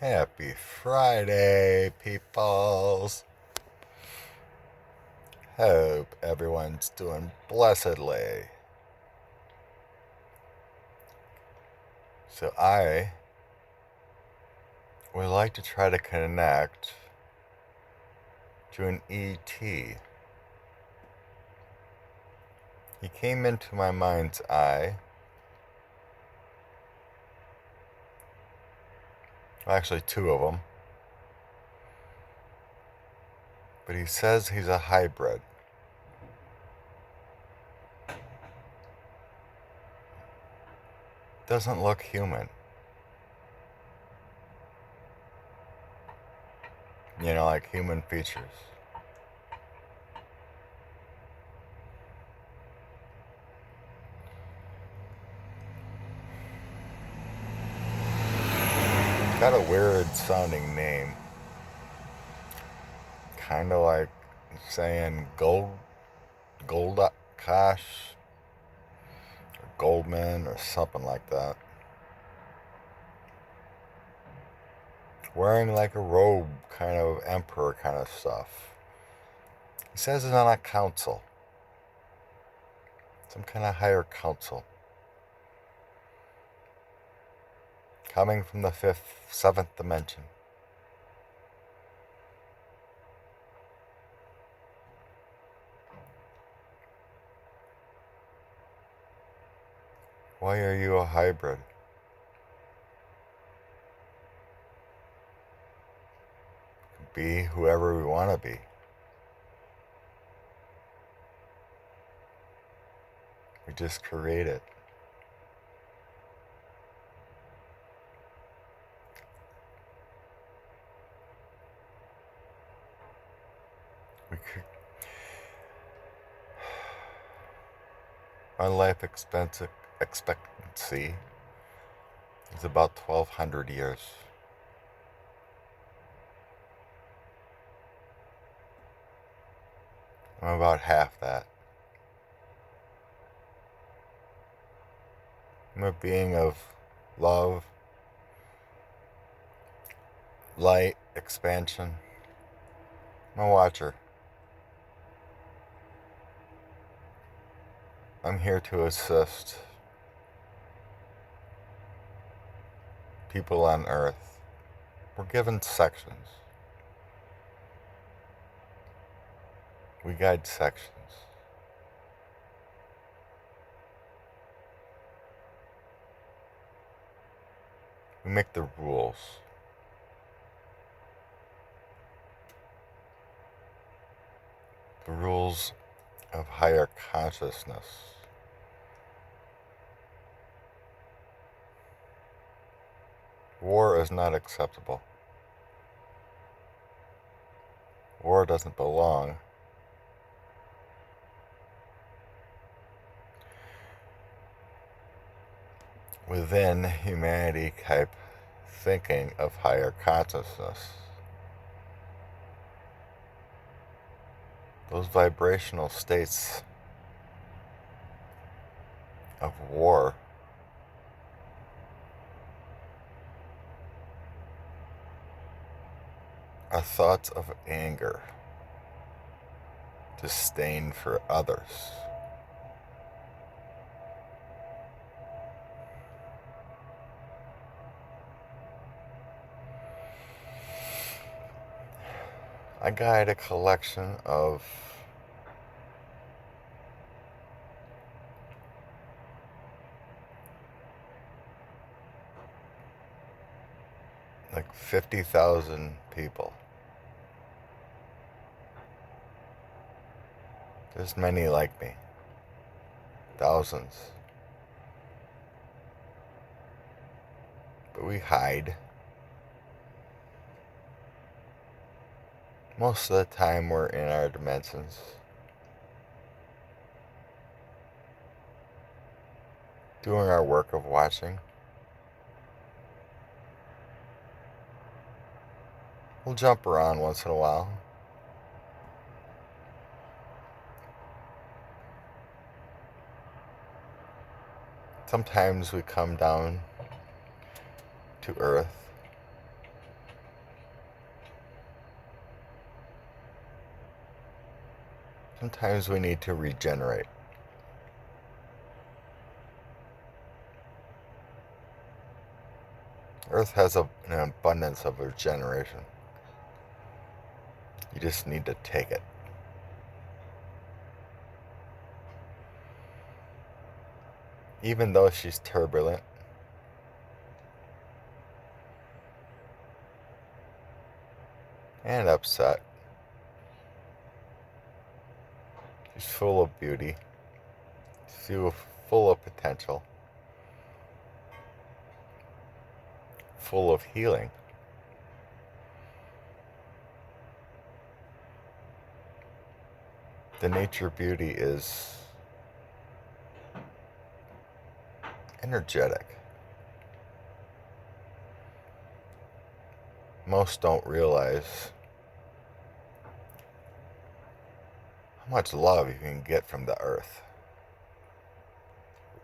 Happy Friday, peoples. Hope everyone's doing blessedly. So, I would like to try to connect to an ET. He came into my mind's eye. Well, actually, two of them. But he says he's a hybrid. Doesn't look human. Like human features. Got a weird sounding name. Kind of like saying Goldash or Goldman or something like that. Wearing like a robe, kind of emperor kind of stuff. He says he's on a council. Some kind of higher council. Coming from the seventh dimension. Why are you a hybrid? Be whoever we want to be. We just create it. We could, our life expectancy is about 1,200 years. I'm about half that. I'm a being of love, light, expansion. I'm a watcher. I'm here to assist people on Earth. We're given sections. We guide sections. We make the rules. The rules of higher consciousness. War is not acceptable. War doesn't belong. Within humanity type thinking of higher consciousness. Those vibrational states of war are thoughts of anger, disdain for others. I guide a collection of like 50,000 people. There's many like me. Thousands. But we hide. Most of the time we're in our dimensions. Doing our work of watching. We'll jump around once in a while. Sometimes we come down to Earth Sometimes we need to regenerate. Earth has an abundance of regeneration. You just need to take it. Even though she's turbulent, and upset, she's full of beauty. She's full of potential. Full of healing. The nature beauty is energetic. Most don't realize how much love you can get from the earth.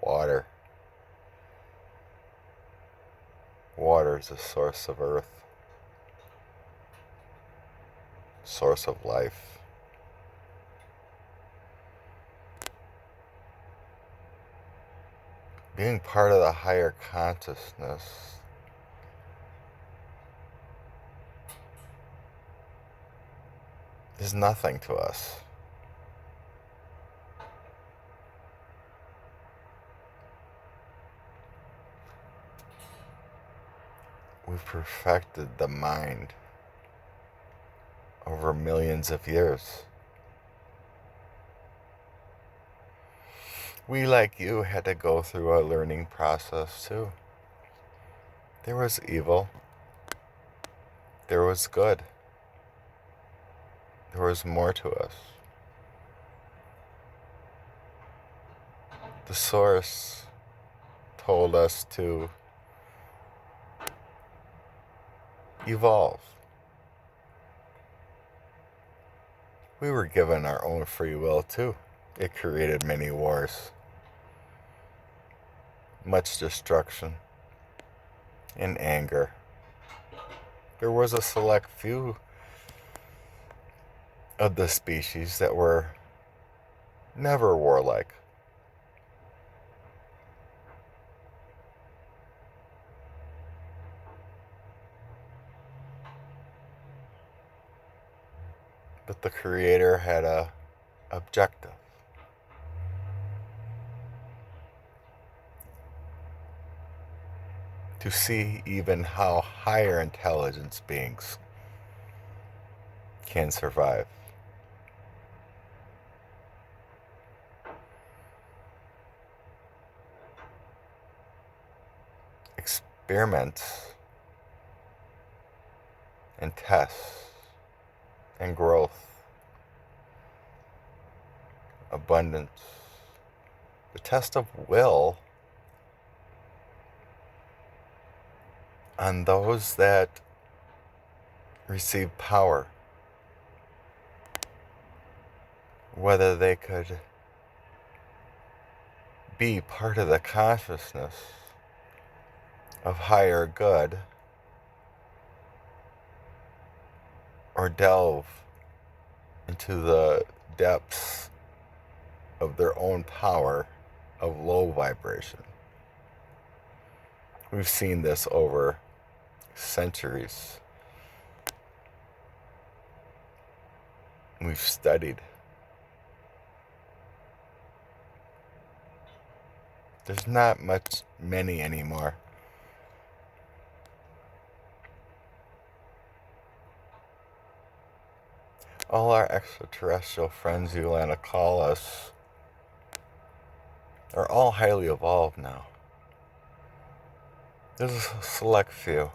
Water. Water is the source of earth. Source of life. Being part of the higher consciousness is nothing to us. We've perfected the mind over millions of years. We, like you, had to go through a learning process too. There was evil. There was good. There was more to us. The source told us to evolve. We were given our own free will too. It created many wars, much destruction, and anger. There was a select few of the species that were never warlike. But the Creator had a objective. To see even how higher intelligence beings can survive. Experiments and tests and growth, abundance, the test of will on those that receive power, whether they could be part of the consciousness of higher good or delve into the depths of their own power of low vibration. We've seen this over centuries. We've studied. There's not many anymore. All our extraterrestrial friends you want to call us are all highly evolved now. There's a select few.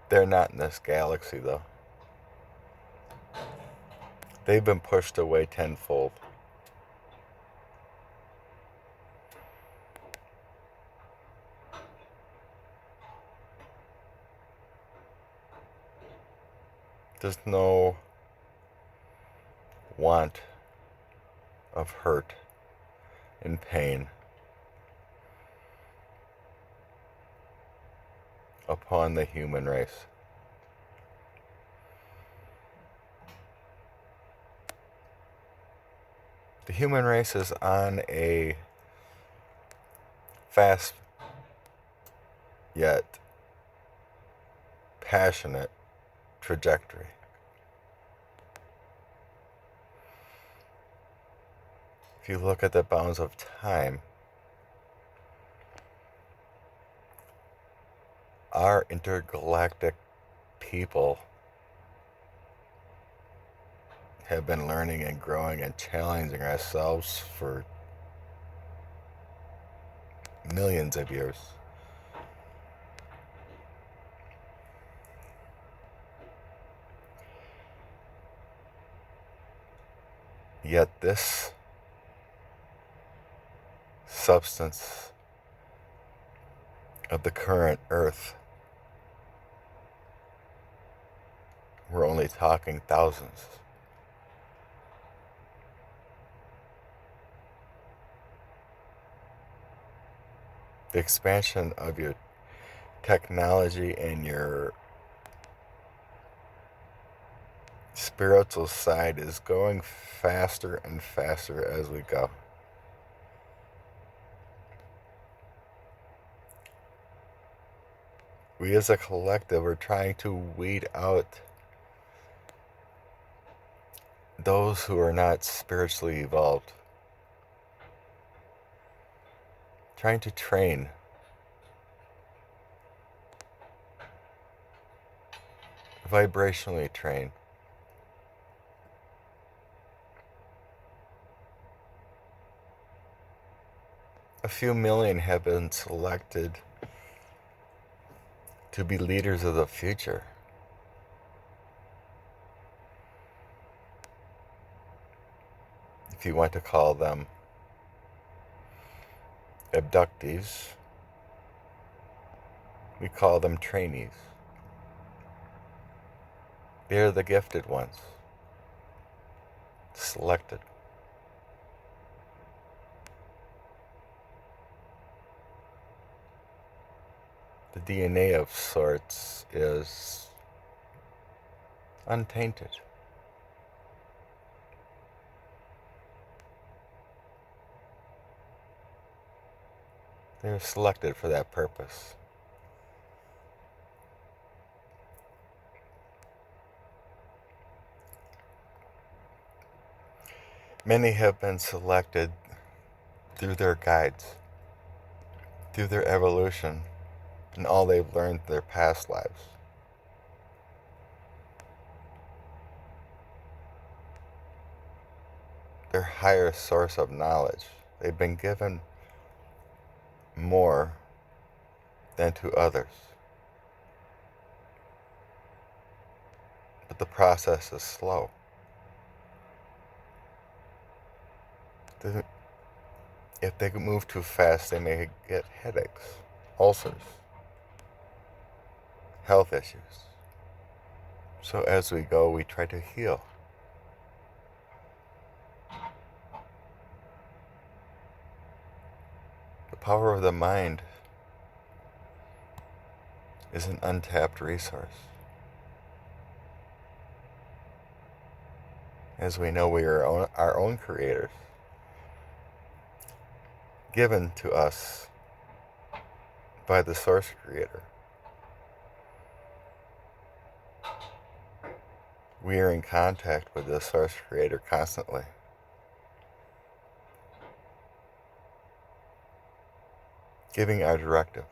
They're not in this galaxy, though. They've been pushed away tenfold. There's no want of hurt and pain upon the human race. The human race is on a fast yet passionate trajectory. If you look at the bounds of time, our intergalactic people have been learning and growing and challenging ourselves for millions of years. Yet this substance of the current Earth, we're only talking thousands. The expansion of your technology and your spiritual side is going faster and faster as we go. We as a collective are trying to weed out those who are not spiritually evolved. Trying to train. Vibrationally train. A few million have been selected to be leaders of the future. If you want to call them abductees, we call them trainees. They're the gifted ones, selected. The DNA of sorts is untainted. They're selected for that purpose. Many have been selected through their guides, through their evolution, and all they've learned in their past lives. Their higher source of knowledge. They've been given more than to others. But the process is slow. If they move too fast, they may get headaches, ulcers, health issues. So as we go, we try to heal. The power of the mind is an untapped resource. As we know, we are our own creators, given to us by the Source Creator. We are in contact with the Source Creator constantly. Giving our directive.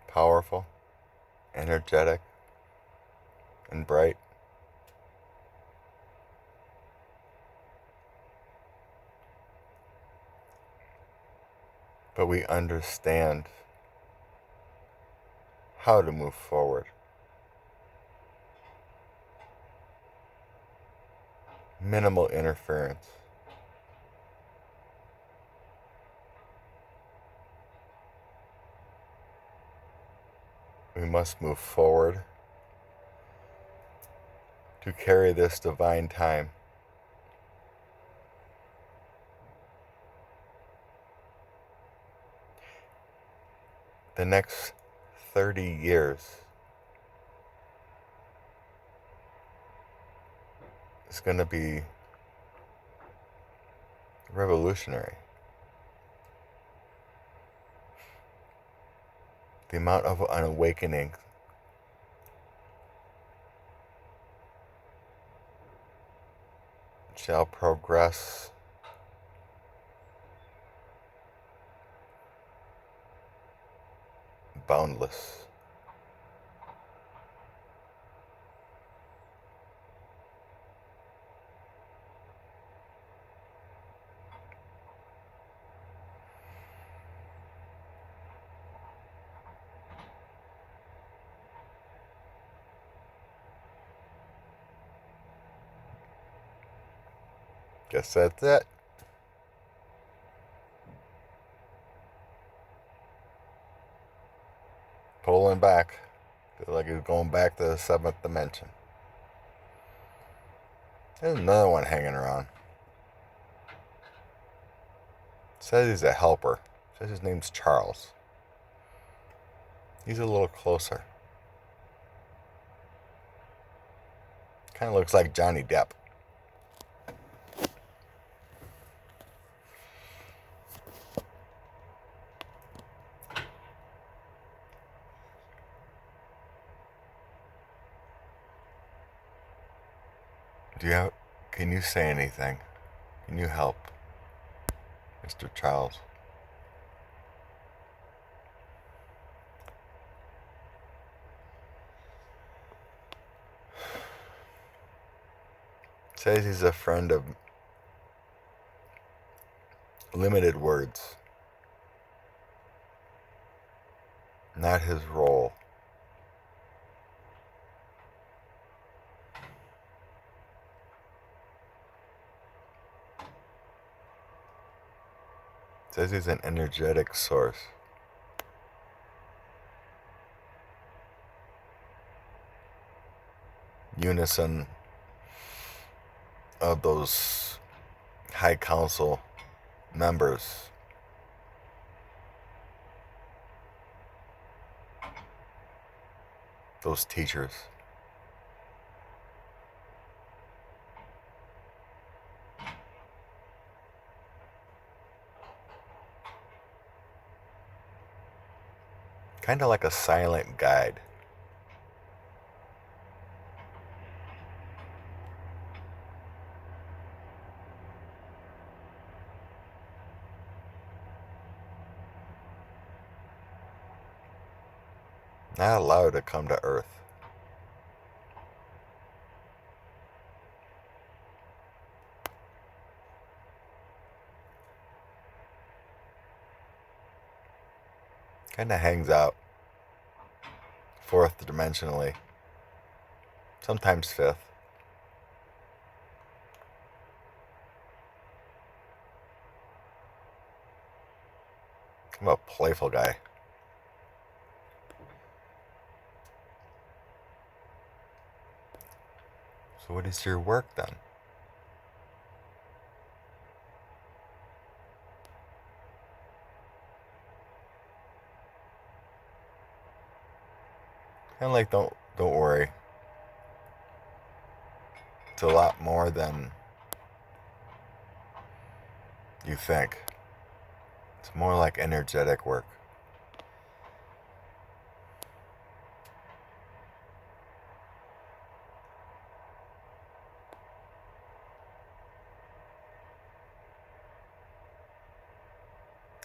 Powerful, energetic, and bright. But we understand how to move forward. Minimal interference. We must move forward to carry this divine time. The next 30 years It's going to be revolutionary. The amount of an awakening shall progress boundless. Guess that's it. Pulling back. Feel like he's going back to the seventh dimension. There's another one hanging around. Says he's a helper. Says his name's Charles. He's a little closer. Kind of looks like Johnny Depp. Can you say anything? Can you help, Mr. Charles? Says he's a friend of limited words. Not his role. Says he's an energetic source. Unison of those High Council members. Those teachers. Kind of like a silent guide. Not allowed to come to Earth. Kind of hangs out. Fourth dimensionally. Sometimes fifth. I'm a playful guy. So what is your work then? Kind of like don't worry. It's a lot more than you think. It's more like energetic work.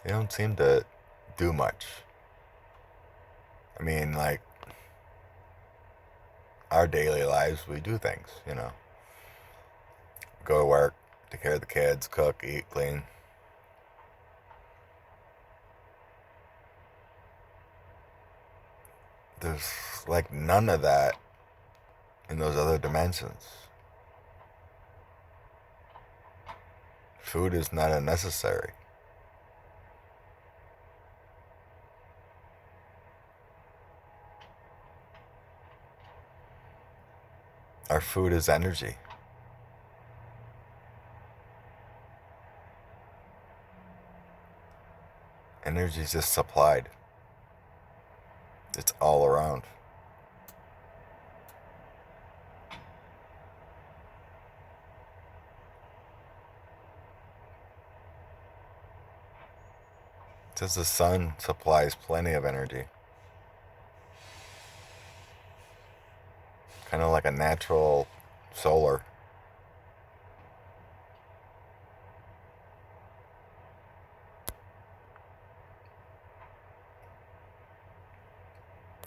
They don't seem to do much. I mean, like, our daily lives, we do things, you know. Go to work, take care of the kids, cook, eat, clean. There's like none of that in those other dimensions. Food is not a necessary. Our food is energy. Energy is just supplied. It's all around. Because the sun supplies plenty of energy. Kind of like a natural solar.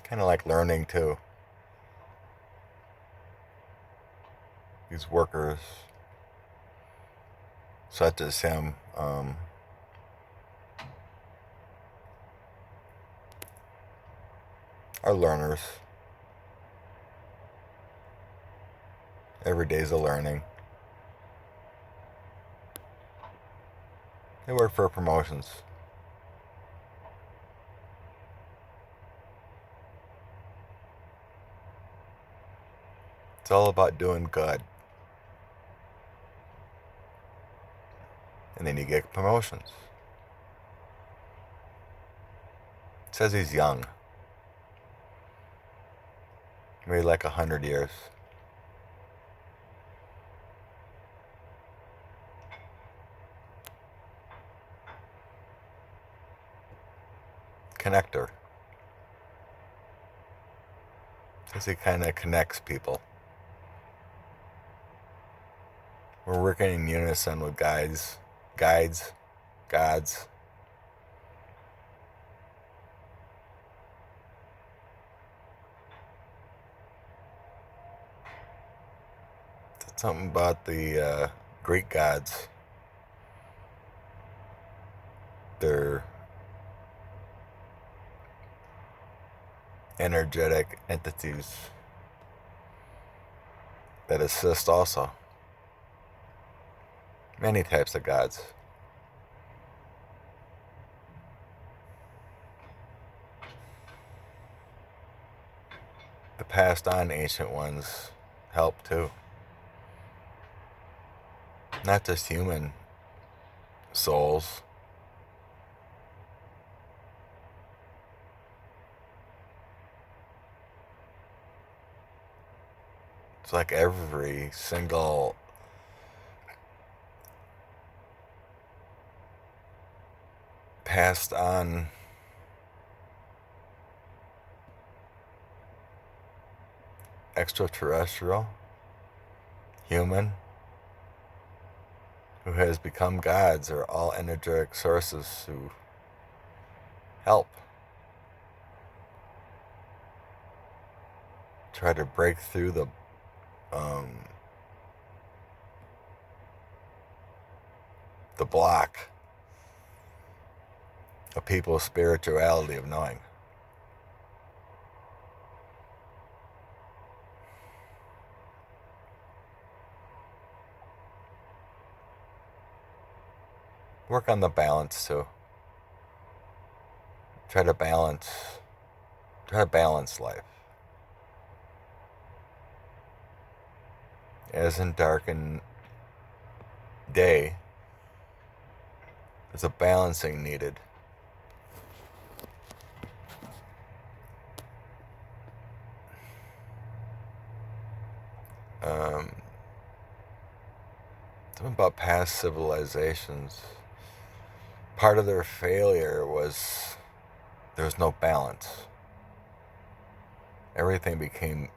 Kind of like learning too. These workers, such as him, are learners. Every day's a learning. They work for promotions. It's all about doing good. And then you get promotions. It says he's young. Maybe like 100 years. Connector. Because he kind of connects people. We're working in unison with guides, gods. Something about the Greek gods. They're energetic entities that assist also. Many types of gods. The passed on ancient ones help too. Not just human souls. It's like every single passed on extraterrestrial, human, who has become gods are all energetic sources who help. Try to break through the block of people's spirituality of knowing. Work on the balance too. Try to balance life. As in darkened day, there's a balancing needed. Something about past civilizations. Part of their failure was there was no balance. Everything became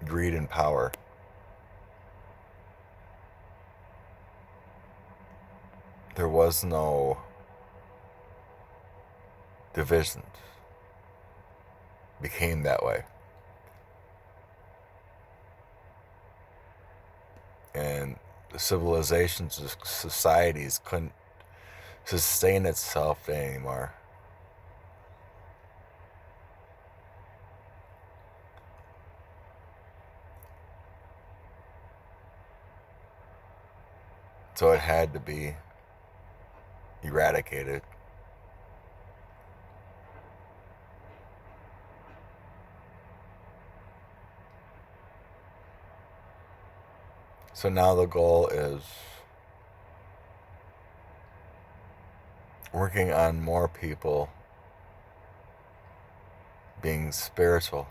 greed and power. There was no division. Became that way. And the civilizations of societies couldn't sustain itself anymore. So it had to be eradicated. So now the goal is working on more people being spiritual,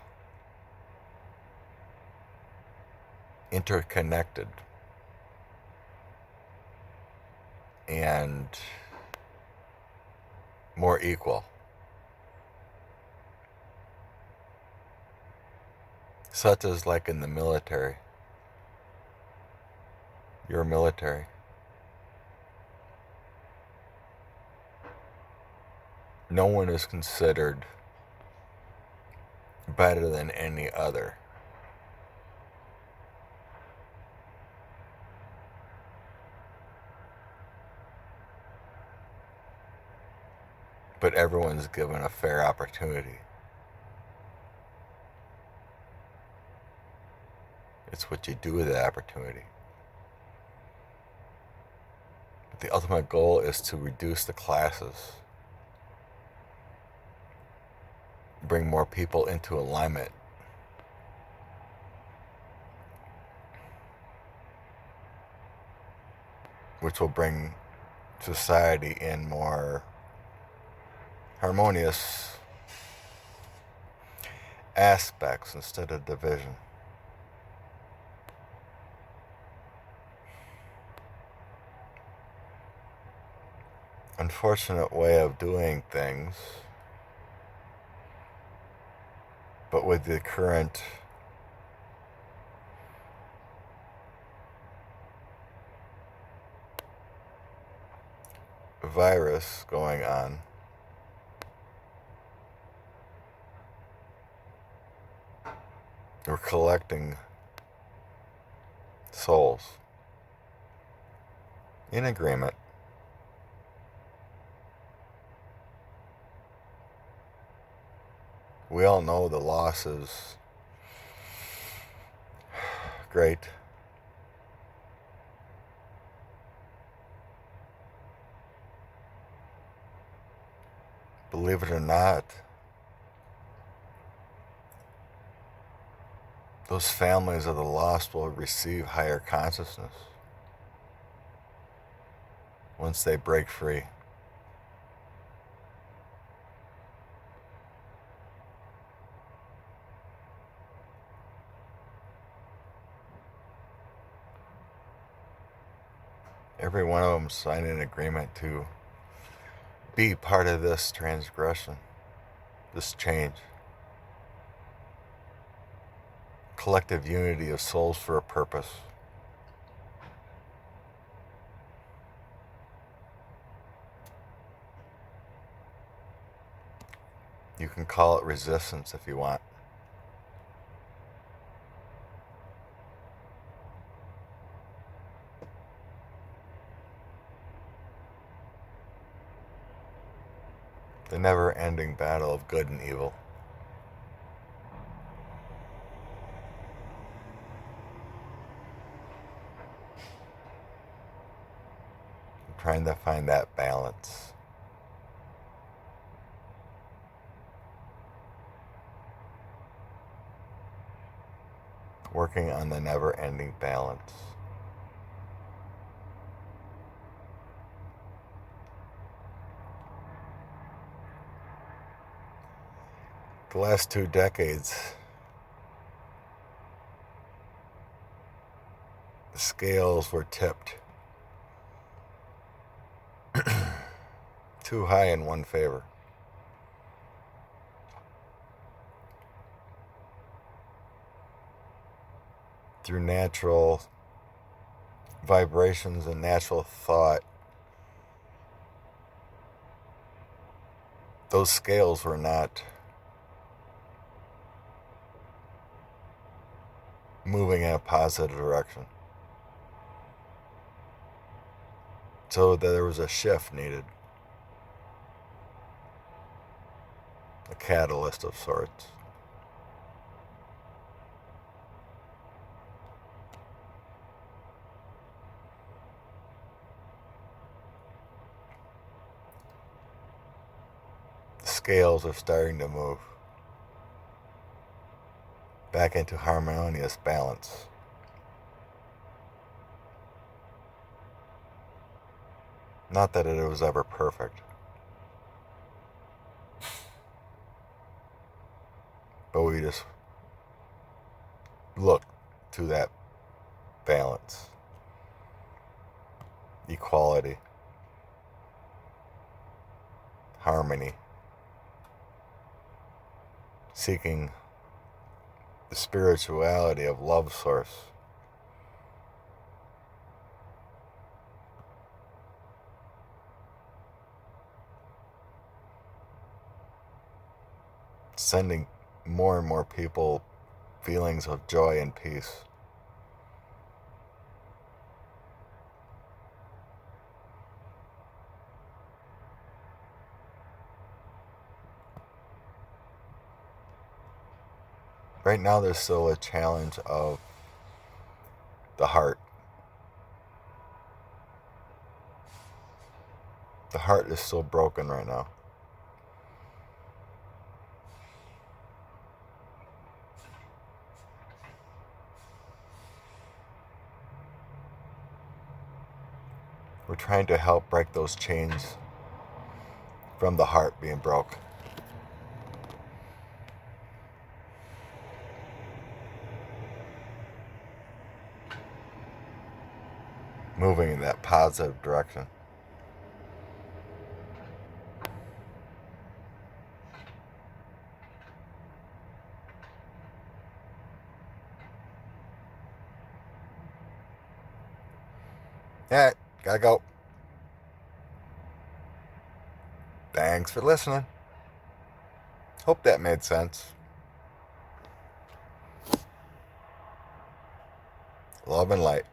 interconnected, and more equal. Such as like in the military. You're military. No one is considered better than any other. But everyone's given a fair opportunity. It's what you do with that opportunity. But the ultimate goal is to reduce the classes. Bring more people into alignment. Which will bring society in more harmonious aspects instead of division. Unfortunate way of doing things, but with the current virus going on, we're collecting souls in agreement. We all know the loss is great. Believe it or not, those families of the lost will receive higher consciousness once they break free. Every one of them signed an agreement to be part of this transgression, this change. Collective unity of souls for a purpose. You can call it resistance if you want. The never-ending battle of good and evil. I'm trying to find that balance. Working on the never-ending balance. The last 2 decades, the scales were tipped too high in one favor. Through natural vibrations and natural thought, those scales were not moving in a positive direction. So there was a shift needed. A catalyst of sorts. The scales are starting to move back into harmonious balance. Not that it was ever perfect, but we just look to that balance, equality, harmony, seeking the spirituality of love source. Sending more and more people feelings of joy and peace. Right now there's still a challenge of the heart. The heart is still broken right now. We're trying to help break those chains from the heart being broke. Moving in that positive direction. Alright, gotta go. Thanks for listening. Hope that made sense. Love and light.